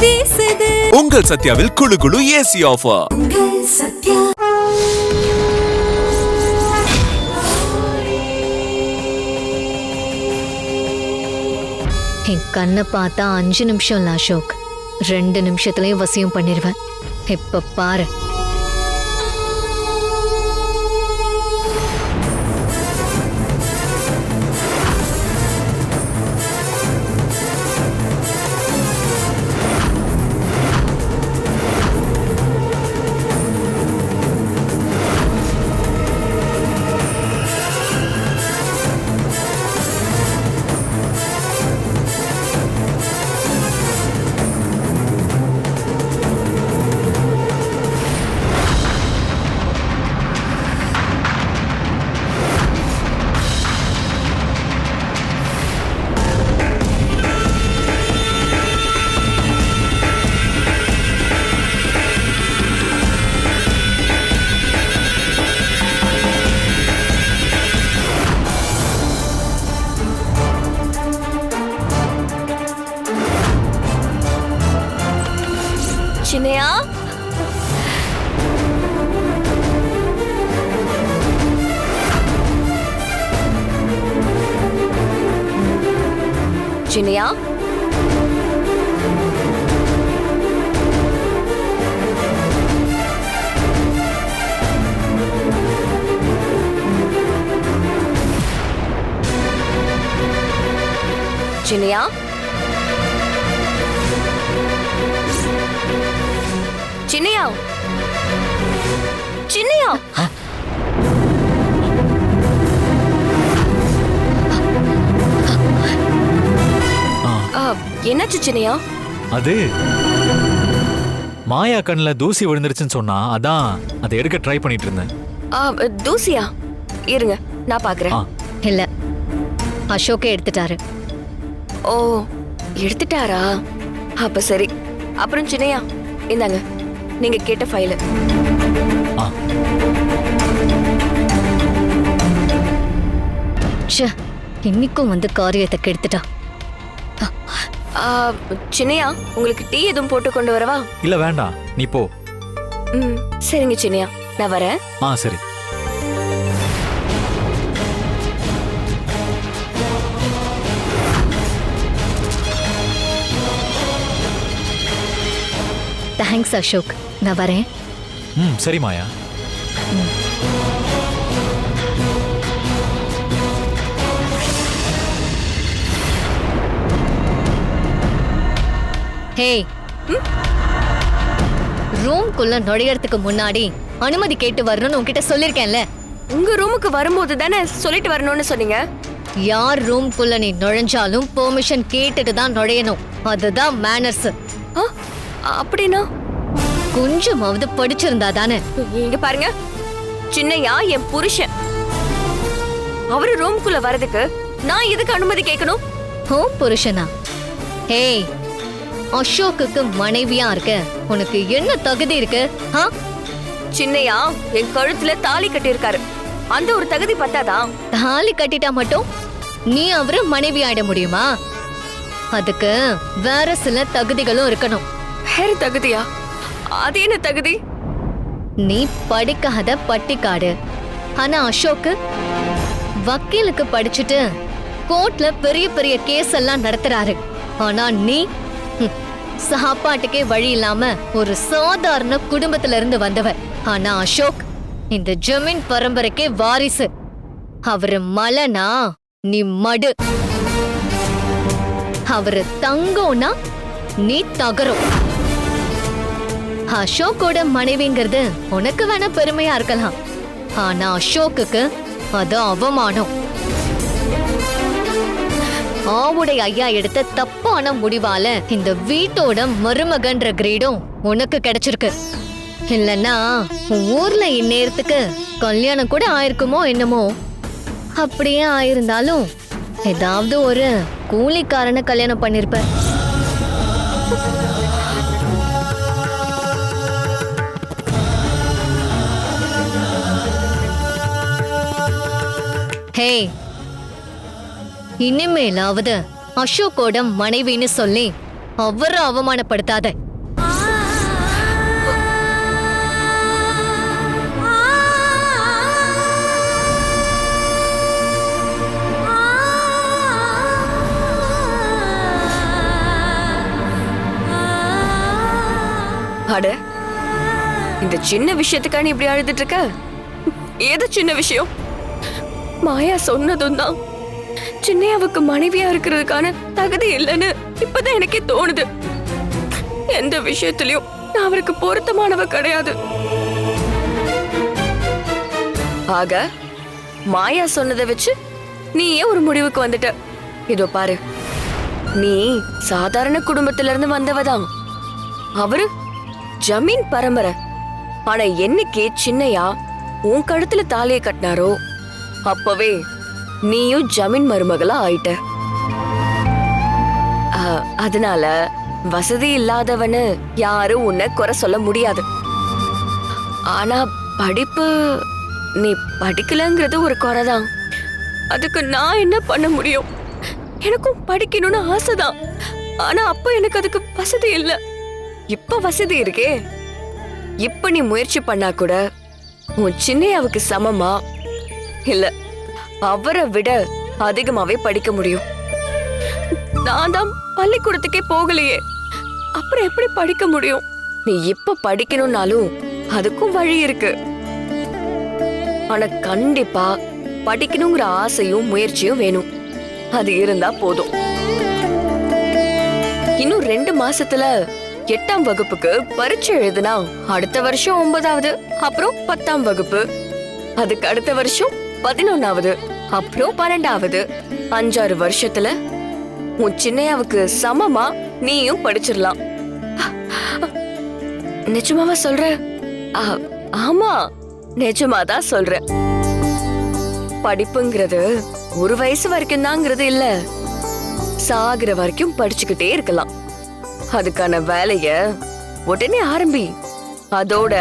வீசுது. உங்கள் சத்யாவில் குளு குளு ஏசி ஆஃபர். சத்யா. என் கண்ணை பார்த்தா 5 நிமிஷம் இல்ல அசோக், 2 நிமிஷத்துலயும் வசியம் பண்ணிடுவேன். இப்ப பாரு. சின்னையா, சின்னையா, சின்னையா, சின்னையா, சின்னையா. என்னாச்சு சின்னையா? அது மாயா கண்ணுல தூசி விழுந்துருச்சுன்னு சொன்னா, அதான் அதை எடுக்க ட்ரை பண்ணிட்டு இருந்தேன். தூசியா? இருங்க, நான் பாக்குறேன். இல்ல, அசோக்கே எடுத்துட்டாரு. ஓ, எடுத்துட்டாரா? அப்ப சரி. அப்புறம் சின்னையா, இந்தாங்க நீங்க கேட்ட ஃபைல். இன்னைக்கும் வந்து காரியத்தை கெடுத்துட்டா. சின்னையா, உங்களுக்கு டீ எதுவும் போட்டு கொண்டு வரவா? இல்ல வேண்டாம், நீ போ. சரிங்க சின்னையா, நான் வரேன். சரி. தேங்க்ஸ் அசோக், நான் வரேன். சரி மாயா. ஹே, ரூம்குள்ள நுழையறதுக்கு முன்னாடி அனுமதி கேட்டு வரணும்னு உன்கிட்ட சொல்லிருக்கேன்ல. உங்க ரூமுக்கு வரும்போது தானே சொல்லிட்டு வரணும்னு சொன்னீங்க. யார் ரூம்குள்ள நீ நுழைஞ்சாலும் பெர்மிஷன் கேட்டுட்டு தான் நுழையணும். அதுதான் மேனர்ஸ். அப்படின்னா கொஞ்சமாவது படிச்சிருந்தா தானே. இங்க பாருங்க, சின்னையா என் புருஷன். அவரு ரூம்குள்ள வரதுக்கு நான் எதுக்கு அனுமதி கேட்கணும்? ஓ புருஷனா? ஏய், அசோக்குக்கு மனைவியா இருக்க உனக்கு என்ன தகுதி இருக்கு? சின்னையா என் கழுத்துல தாலி கட்டி இருக்காரு, அந்த ஒரு தகுதி பத்தாதான்? தாலி கட்டிட்டா மட்டும் நீ அவரு மனைவி ஆயிட முடியுமா? அதுக்கு வேற சில தகுதிகளும் இருக்கணும். வேற தகுதியா? அது என்ன தகுதி? நீ படிக்காத பட்டிக்காடு. ஆனா அசோக்கு வக்கீலுக்கு படிச்சுட்டு கோர்ட்ல பெரிய பெரிய கேஸ் எல்லாம் நடத்துறாரு. ஆனா நீ சாப்பாட்டுக்கே வழி இல்லாம ஒரு சாதாரண குடும்பத்துல இருந்து வந்தவர். ஆனா அசோக் இந்த ஜமீன் பரம்பரைக்கே வாரிசு. அவரு மலனா, நீ மடு. அவரு தங்கம்னா நீ தகரம். அசோக்கோட மனைவிங்கிறது உனக்கு வேணா பெருமையா இருக்கலாம், ஆனா அசோக்குக்கு அது அவமானம். ஆவுடைய ஐயா எடுத்த தப்பான முடிவால இந்த வீட்டோட மருமகன்ற கிரேடும் உனக்கு கிடைச்சிருக்கு. இல்லன்னா ஊர்ல இந்நேரத்துக்கு கல்யாணம் கூட ஆயிருக்குமோ என்னமோ. அப்படியே ஆயிருந்தாலும் ஏதாவது ஒரு கூலிக்காரனை கல்யாணம் பண்ணிருப்ப. ஹே, இனிமேலாவது அசோக்கோட மனைவின்னு சொல்லி அவரை அவமானப்படுத்தாத. அட, இந்த சின்ன விஷயத்துக்கா நீ இப்படி அழுதுட்டு இருக்க? ஏதோ சின்ன விஷயம். மாயா சொன்னதும் தான் சின்னையாவுக்கு மனைவியா இருக்கிறதுக்கான தகுதி இல்லைன்னு இப்பதான் எனக்கே தோணுது. எந்த விஷயத்திலயும் நான் அவருக்கு பொருத்தமானவ கிடையாது. ஆக மாயா சொன்னதை வச்சு நீ ஏன் ஒரு முடிவுக்கு வந்துட்ட? இதோ பாரு, நீ சாதாரண குடும்பத்தில இருந்து வந்தவதான். அவரு ஜமீன் பரம்பரை. ஆனா என்னைக்கு சின்னையா உன் கழுத்துல தாலியை கட்டினாரோ அப்பவே நீயும் ஜமீன் மருமகளா ஆயிட்ட. அதனால வசதி இல்லாதவனு யாரும் உன்னை குறை சொல்ல முடியாது. ஆனா படிப்பு, நீ படிக்கலங்கிறது ஒரு குறைதான். அதுக்கு நான் என்ன பண்ண முடியும்? எனக்கும் படிக்கணும்னு ஆசைதான். ஆனா அப்ப எனக்கு அதுக்கு வசதி இல்ல. இப்ப வசதி இருக்கே. இப்ப நீ முயற்சி பண்ணா கூட உன் சின்னையாவுக்கு சமமா இல்ல அவரை விட அதிகமாவே படிக்க முடியும். நான் தான் பள்ளிக்கூடத்துக்கே போகலையே, அப்புறம் எப்படி படிக்க முடியும்? நீ இப்ப படிக்கணும்னாலும் அதுக்கும் வழி இருக்கு. ஆனா கண்டிப்பா படிக்கணுங்கிற ஆசையும் முயற்சியும் வேணும். அது இருந்தா போதும். இன்னும் 2 மாசத்துல 8ஆம் வகுப்புக்கு பரீட்சை எழுதுனா அடுத்த வருஷம் 9வது, அப்புறம் 10ஆம் வகுப்பு, அதுக்கு அடுத்த வருஷம் 11வது, அப்புறம் 12வது. 5-6 வருஷத்துல உன் சின்னையாவுக்கு சமமா நீயும் படிச்சிடலாம். நிஜமாவா சொல்ற? ஆமா, நிஜமாதான் சொல்ற. படிப்புங்கிறது ஒரு வயசு வரைக்கும் தாங்கிறது இல்ல, சாகுற வரைக்கும் படிச்சுக்கிட்டே இருக்கலாம். அதுக்கான வேலைய உடனே ஆரம்பி. அதோட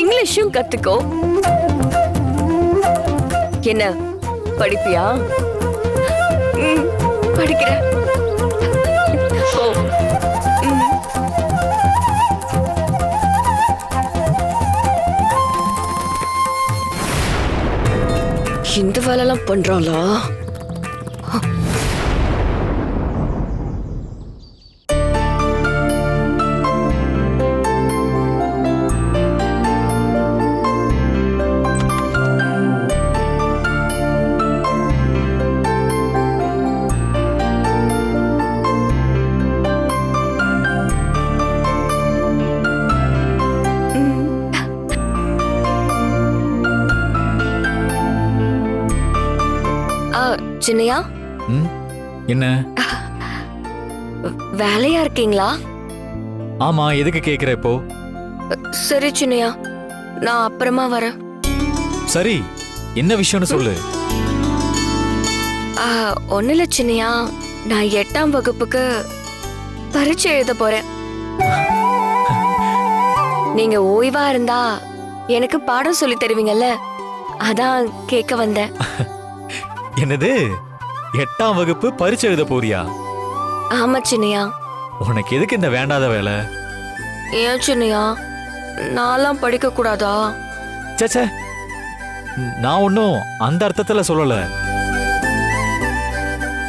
இங்கிலீஷும் கத்துக்கோ. என்ன படிப்பியா? படிக்கிற? இந்த வேலைலாம் பண்றாளா? சின்னையா, என்ன வேலையா இருக்கீங்களா? ஆமா, எதுக்கு கேக்குற இப்போ? சரி சின்னையா, நான் அப்புறமா வரேன். சரி, என்ன விஷயம்னு சொல்லு. ஒண்ணுல சின்னையா, நான் 8ஆம் வகுப்புக்கு பரீட்சை எழுத போறேன். நீங்க ஓய்வா இருந்தா எனக்கு பாடம் சொல்லி தருவீங்கல்ல, அதான் கேட்க வந்தேன். என்னது, 8ஆம் வகுப்பு பரீட்சை எழுத போறியா? ஆமா சின்னையா. உனக்கு எதுக்கு இந்த வேண்டாத வேலை? ஏன் சின்னையா, நான்லாம் படிக்க கூடாதா? சே, நான் ஒன்னும் அந்த அர்த்தத்துல சொல்லல.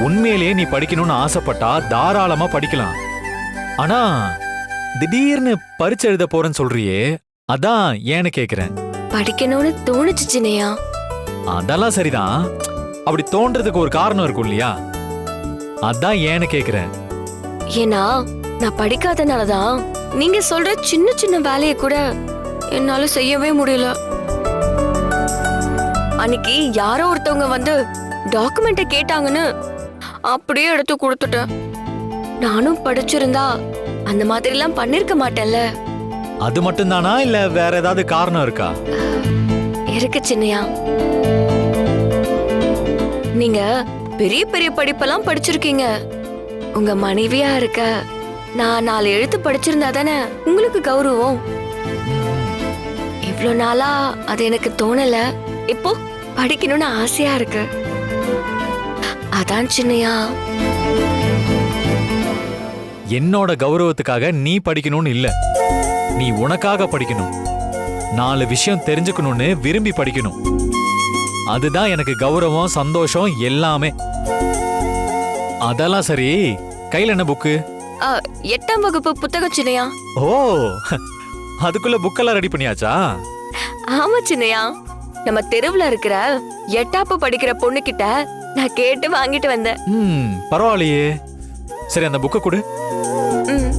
உண்மையிலேயே நீ படிக்கணும்னு ஆசைப்பட்டா தாராளமா படிக்கலாம். ஆனா திடீர்னு பரீட்சை எழுத போறேன்னு சொல்றியே, அதான் ஏன்னு கேக்குறேன். படிக்கணும்னு தோணுச்சு சின்னையா. அதெல்லாம் சரிதான். அப்படி தோன்றதுக்கு ஒரு காரணம் இருக்கும் இல்லையா? அதான் ஏன்னு கேக்குறேன். ஏன்னா நான் படிக்காதனாலதான் நீங்க சொல்ற சின்ன சின்ன வேலையை கூட என்னால செய்யவே முடியல. அன்னைக்கு யாரோ ஒருத்தவங்க வந்து டாக்குமெண்ட்டை கேட்டாங்கன்னு அப்படியே எடுத்து கொடுத்துட்டேன். நானும் படிச்சிருந்தா அந்த மாதிரி எல்லாம் பண்ணிருக்க மாட்டேன்ல. அது மட்டும்தானா, இல்ல வேற ஏதாவது காரணம் இருக்கா? இருக்கு சின்னையா. நீங்க பெரிய பெரிய படிப்பெல்லாம் படிச்சிருக்கீங்க. உங்க மனைவியா இருக்க நான் 4 எழுத்து படிச்சிருந்தா தானே உங்களுக்கு கௌரவம். இவ்ளோ நாளா அது எனக்கு தோணல. இப்போ படிக்கணும்னு ஆசையா இருக்கு. அதான் சின்னையா. என்னோட கௌரவத்துக்காக நீ படிக்கணும்னு இல்ல, நீ உனக்காக படிக்கணும். 4 விஷயம் தெரிஞ்சுக்கணும்னு விரும்பி படிக்கணும். அதுதான் எனக்கு கௌரவம், சந்தோஷம் எல்லாமே. அதெல்லாம் சரி, கையில என்ன புக்கு? 8ஆம் வகுப்பு புத்தகம் சின்னையா. ஓ, அதுக்குள்ள புக்கெல்லாம் ரெடி பண்ணியாச்சா? ஆமா சின்னையா, நம்ம தெருவுல இருக்கிற 8ஆப்பு படிக்கிற பொண்ணு கிட்ட நான் கேட்டு வாங்கிட்டு வந்தேன். பரவாயில்லையே. சரி, அந்த புக்கை கொடு. ம்.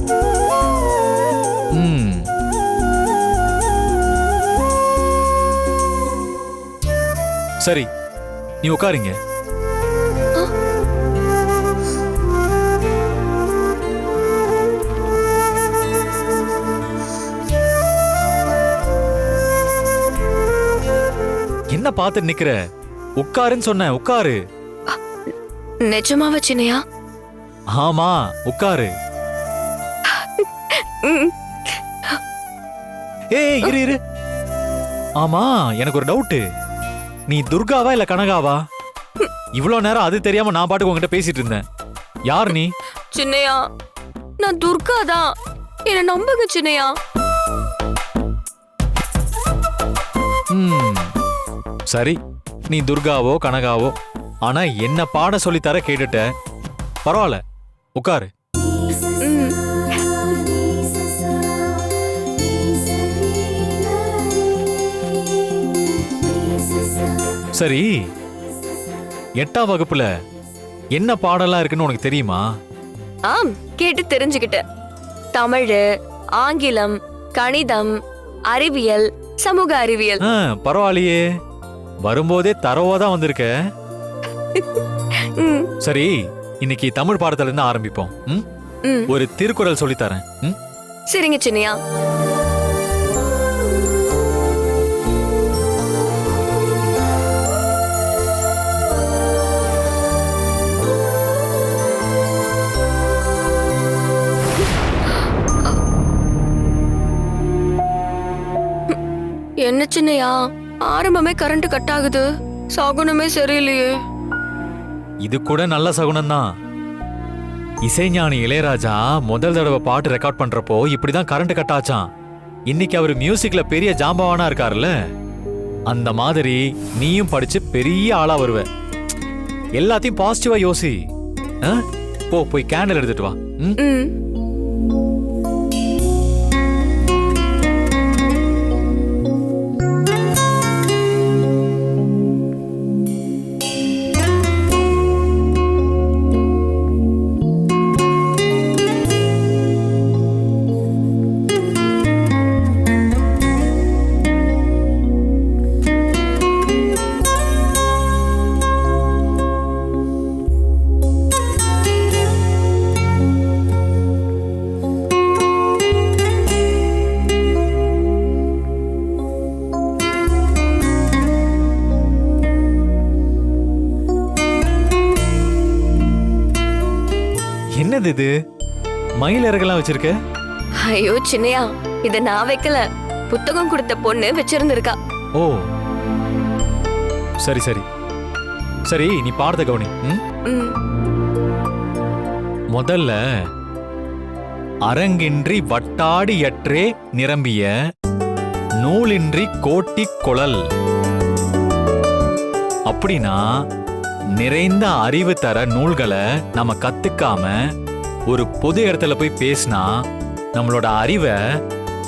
ம். சரி, நீ உட்காருங்க. என்ன பார்த்து நிக்கிற? உட்காருன்னு சொன்ன, உட்காரு. நிஜமாவா சின்னையா? ஆமா, உட்காரு. ம். ஏய், இரு இரு. ஆமா, எனக்கு ஒரு டவுட். நீ துர்காவா இல்ல கனகாவா? இவ்ளோ நேரம் அது தெரியாம நான் பாட்டுக்கு உங்ககிட்ட பேசிட்டு இருந்தேன். யார் நீ? சின்னையா, நான் துர்கா தான். என்ன நம்புங்க சின்னையா. சரி, நீ துர்காவோ கனகாவோ, ஆனா என்ன பாட சொல்லித்தர கேட்டுட்ட. பரவாயில்ல, உட்காரு. ம். சரி, 8ஆம் வகுப்புல என்ன பாடலாம் இருக்குன்னு உனக்கு தெரியுமா? ஆம், கேட்டு தெரிஞ்சுக்கிட்டேன். தமிழ், ஆங்கிலம், கணிதம், அறிவியல், சமூக அறிவியல். பரவாயில்லையே, வரும்போதே தரவாதான் வந்திருக்க. ம். சரி, இன்னைக்கு தமிழ் பாடத்துல இருந்து ஆரம்பிப்போம். ம். ஒரு திருக்குறள் சொல்லித்தரேன். சரிங்க சின்னையா. என்ன சின்னையா, ஆரம்பமே கரண்ட் கட் ஆகுது. சகுனமே சரியில்லையே. இது கூட நல்ல சகுனம் தான். இசைஞானி இளையராஜா முதல் தடவை பாட்டு ரெக்கார்ட் பண்றப்போ இப்படிதான் கரண்ட் கட் ஆச்சான். இன்னைக்கு அவர் மியூசிக்ல பெரிய ஜாம்பவானா இருக்காருல்ல, அந்த மாதிரி நீயும் படிச்சு பெரிய ஆளா வருவ. எல்லாத்தையும் பாசிட்டிவா யோசி. போய் கேண்டில் எடுத்துட்டு வா. ம். என்னது இது? மயில் இறகெல்லாம் வச்சிருக்க? ஐயோ சின்னையா, இத நான் வைக்கல. புத்தகம் கொடுத்த பொண்ணு வச்சிருந்திருக்கா. ஓ, சரி சரி சரி, நீ பாடத்தை கவனி. ம். முதல்ல அரங்கின்றி வட்டாடியற்றே நிரம்பிய நூலின்றி கோட்டி குழல். அப்படின்னா நிறைந்த அறிவு தர நூல்களை நம்ம கத்துக்காம ஒரு பொது இடத்துல போய் பேசினா நம்மளோட அறிவை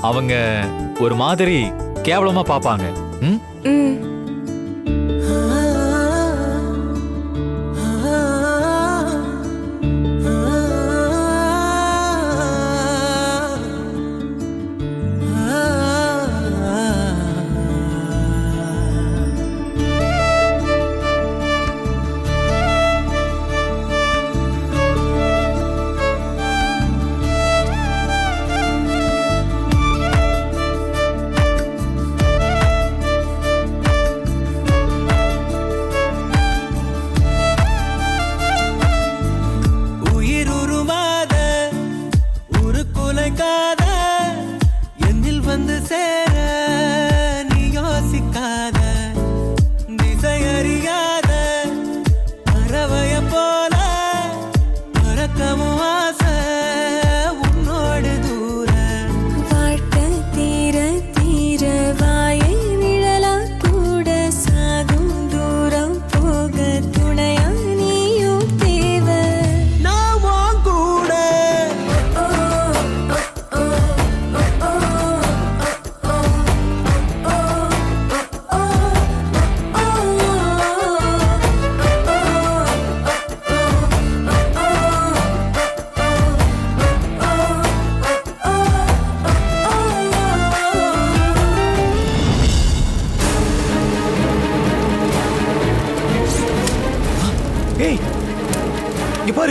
அவங்க ஒரு மாதிரி கேவலமா பார்ப்பாங்க. ம்.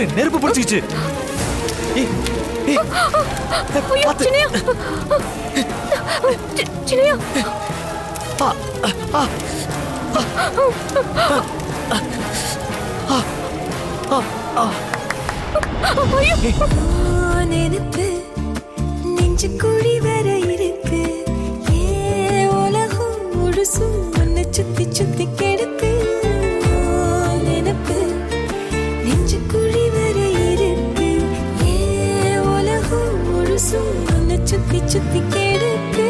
பாரு நெருப்பு பிடிச்சிச்சு. ஏய், ஏய், ஐயோ, பாத்து. சின்னையா. சின்னையா. நினைப்பு நெஞ்சு குழி வர இருக்கு. ஏ உலகம் முழுசும் உன்னை சுத்தி சுத்தி கெடுக்கு. நினைப்பு நெஞ்சு குழி வர இருக்கு. ஏ உலகம் முழுசும் உன்னை சுத்தி சுத்தி கெடுக்கு.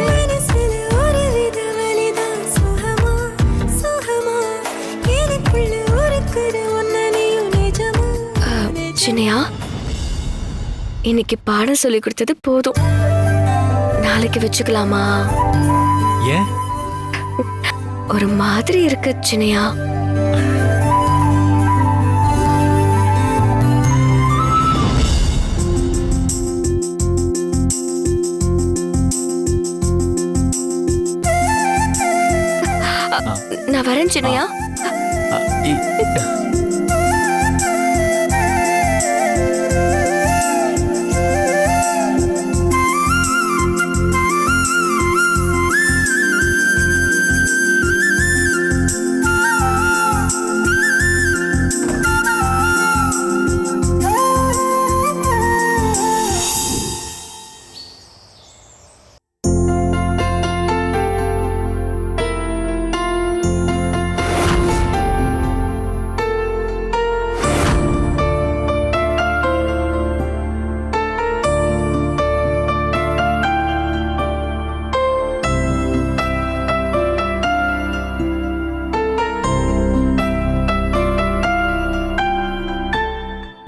மனசுல ஒரு வித வலிதான் சுகமா சுகமா எனக்குள்ள ஒருக்குற உன்னை நீயும் நிஜமா. சின்னையா, இன்னைக்கு பாடம் சொல்லி கொடுத்தது போதும். நாளைக்கு வச்சுக்கலாமா? ஏன்? ஒரு மாதிரி இருக்கு சின்னையா. நான் வரேன் சின்னையா.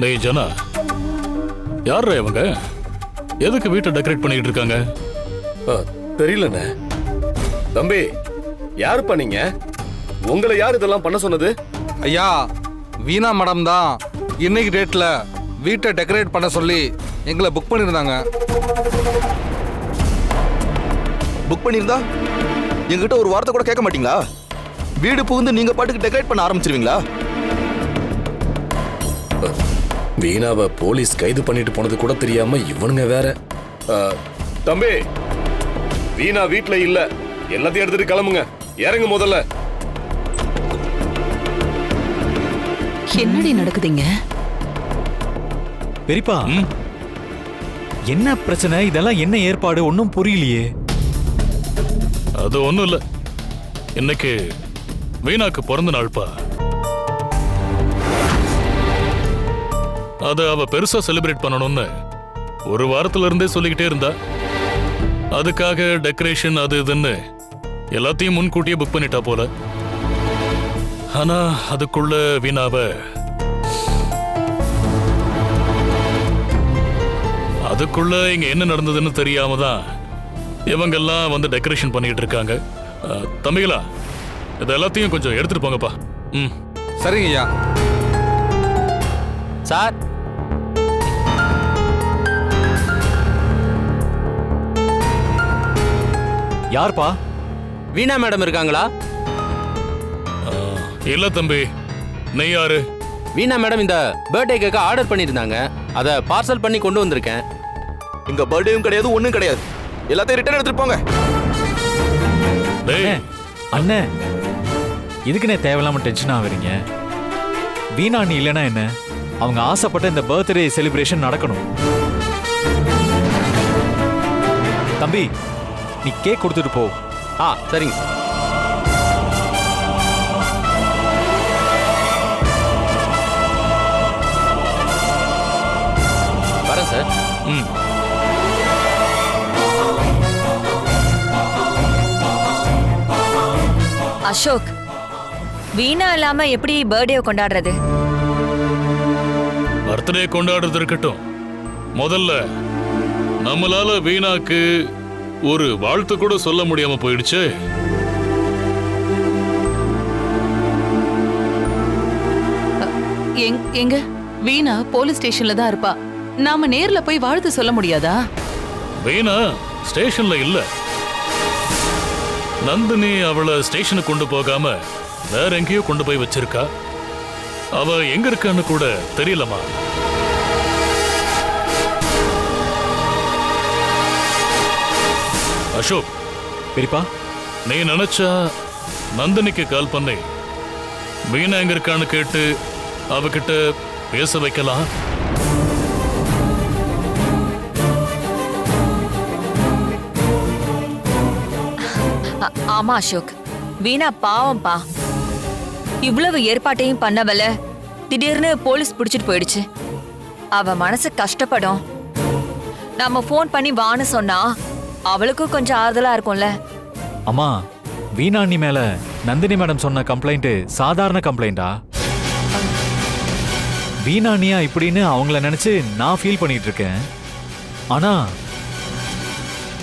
டேய் ஜனா, யாரா இவங்க? எதுக்கு வீட்டை டெக்கரேட் பண்ணிட்டு இருக்காங்க? தெரியலண்ணே. தம்பி, யாருப்பா நீங்க? உங்களை யார் இதெல்லாம் பண்ண சொன்னது? ஐயா, வீணா மேடம் தான் இன்னைக்கு டேட்ல வீட்டை டெக்கரேட் பண்ண சொல்லி எங்களை புக் பண்ணியிருந்தாங்க. புக் பண்ணியிருந்தா எங்கிட்ட ஒரு வார்த்தை கூட கேட்க மாட்டீங்களா? வீடு புகுந்து நீங்க பாட்டுக்கு டெக்கரேட் பண்ண ஆரம்பிச்சிருவீங்களா? வீணாவை போலீஸ் கைது பண்ணிட்டு போனது கூட தெரியாம இவனுங்க வேற. தம்பி, வீணா வீட்ல இல்ல. எல்லாத்தையும் எடுத்துட்டு கிளம்புங்க. இறங்கு முதல்ல. என்னடி நடக்குதுங்க? பெரியப்பா, என்ன பிரச்சனை? இதெல்லாம் என்ன ஏற்பாடு? ஒன்னும் புரியலையே. அது ஒண்ணும் இல்ல, இன்னைக்கு வீணாக்கு பிறந்த நாள்பா. அத அவ பெருசா செலிப்ரேட் பண்ணணும்னு ஒரு வாரத்துல இருந்தே சொல்லிக்கிட்டே இருந்தா. அதுக்காக டெக்கரேஷன் அது இதுன்னு எல்லாத்தையும் முன்கூட்டியே புக் பண்ணிட்டா போல. ஆனா அதுக்குள்ள வீணாவ அதுக்குள்ள இங்க என்ன நடந்ததுன்னு தெரியாம தான் இவங்கெல்லாம் வந்து டெக்கரேஷன் பண்ணிட்டு இருக்காங்க. தம்பிகளா, இது எல்லாத்தையும் கொஞ்சம் எடுத்துட்டு போங்கப்பா. ம், சரிங்க ஐயா. சார், யார்ப்பா? வீணா மேடம் இருக்காங்களா? இல்ல தம்பி, நீ யாரு? வீணா மேடம் இந்த பர்த்டே கேக்க ஆர்டர் பண்ணியிருந்தாங்க. அதை பார்சல் பண்ணி கொண்டு வந்திருக்கேன். இங்க பர்த்டேவும் கிடையாது, ஒண்ணும் கிடையாது. எல்லாத்தையும் ரிட்டர்ன் எடுத்துட்டு போங்க. டேய், அண்ணே, இதுக்குன்னே தேவையில்லாம டென்ஷன் ஆகுறீங்க. வீணா நீ இல்லைன்னா என்ன? அவங்க ஆசைப்பட்ட இந்த பர்த்டே செலிப்ரேஷன் நடக்கணும். தம்பி, நீ கேக் கொடுத்துட்டு போ. சரிங்க சார். வரேன் சார். ம், அசோக், வீணா இல்லாம எப்படி பர்த்டே கொண்டாடுறது? பர்த்டே கொண்டாடுறது இருக்கட்டும், முதல்ல நம்மளால வீணாக்கு ஒரு வாழ்த்து கூட சொல்ல முடியாம போயிடுச்சு. எங்க வீணா போலீஸ் ஸ்டேஷன்ல தான் இருப்பா. நாம நேர்ல போய் வாழ்த்து சொல்ல முடியாதா? வீணா ஸ்டேஷன்ல இல்ல. நந்தினி அவளை ஸ்டேஷனுக்கு கொண்டு போகாம வேற எங்கேயோ கொண்டு போய் வச்சிருக்கா. அவ எங்க இருக்கான்னு கூட தெரியலமா. அசோக், பெரியப்பா, நீ நினைச்சா நந்தினிக்கு கால் பண்ணி வீணா எங்க இருக்கான்னு கேட்டு அவகிட்ட பேச வைக்கலாம். ஆமா அசோக், வீணா பாவம்பா. இவ்வளவு ஏற்பாட்டையும் பண்ணவல திடீர்னு போலீஸ் பிடிச்சிட்டு போயிடுச்சு. அவ மனசு கஷ்டப்படும். நம்ம ஃபோன் பண்ணி வான்னு சொன்னா அவளுக்கும் கொஞ்சம் ஆறுதலா இருக்கும்ல. அம்மா, வீணா அண்ணி மேல நந்தினி மேடம் சொன்ன கம்ப்ளைண்ட் சாதாரண கம்ப்ளைண்டா? வீணா அண்ணியா இப்படின்னு அவங்கள நினைச்சு நான் ஃபீல் பண்ணிட்டு இருக்கேன். ஆனா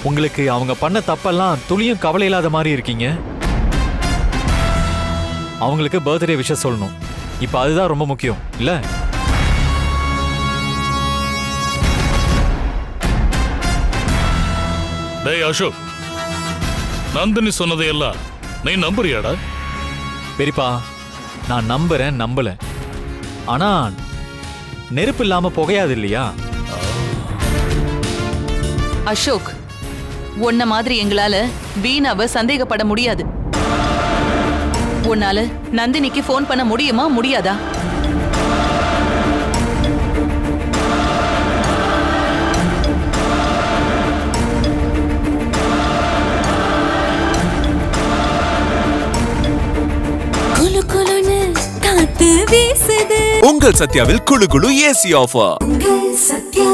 உங்களுக்கு அவங்க பண்ண தப்பெல்லாம் துளியும் கவலை இல்லாத மாதிரி இருக்கீங்க. அவங்களுக்கு பர்த்டே விஷயம் சொல்லணும். இப்ப அதுதான் ரொம்ப முக்கியம் இல்ல? டேய் அசோக், நந்தினி சொன்னதையெல்லாம் நீ நம்புறியாடா? பெரியப்பா, நான் நம்புறேன், நம்பல. ஆனா நெருப்பு இல்லாம புகையாது இல்லையா? அசோக், உன்ன மாதிரி எங்களால வீணாவை சந்தேகப்பட முடியாது. உன்னால நந்தினிக்கு ஃபோன் பண்ண முடியுமா, முடியாதா? குலு குலுன்னு காத்து வீசுது. உங்கள் சத்யாவில் குளு குளு ஏசி ஆஃபர். உங்கள் சத்யா.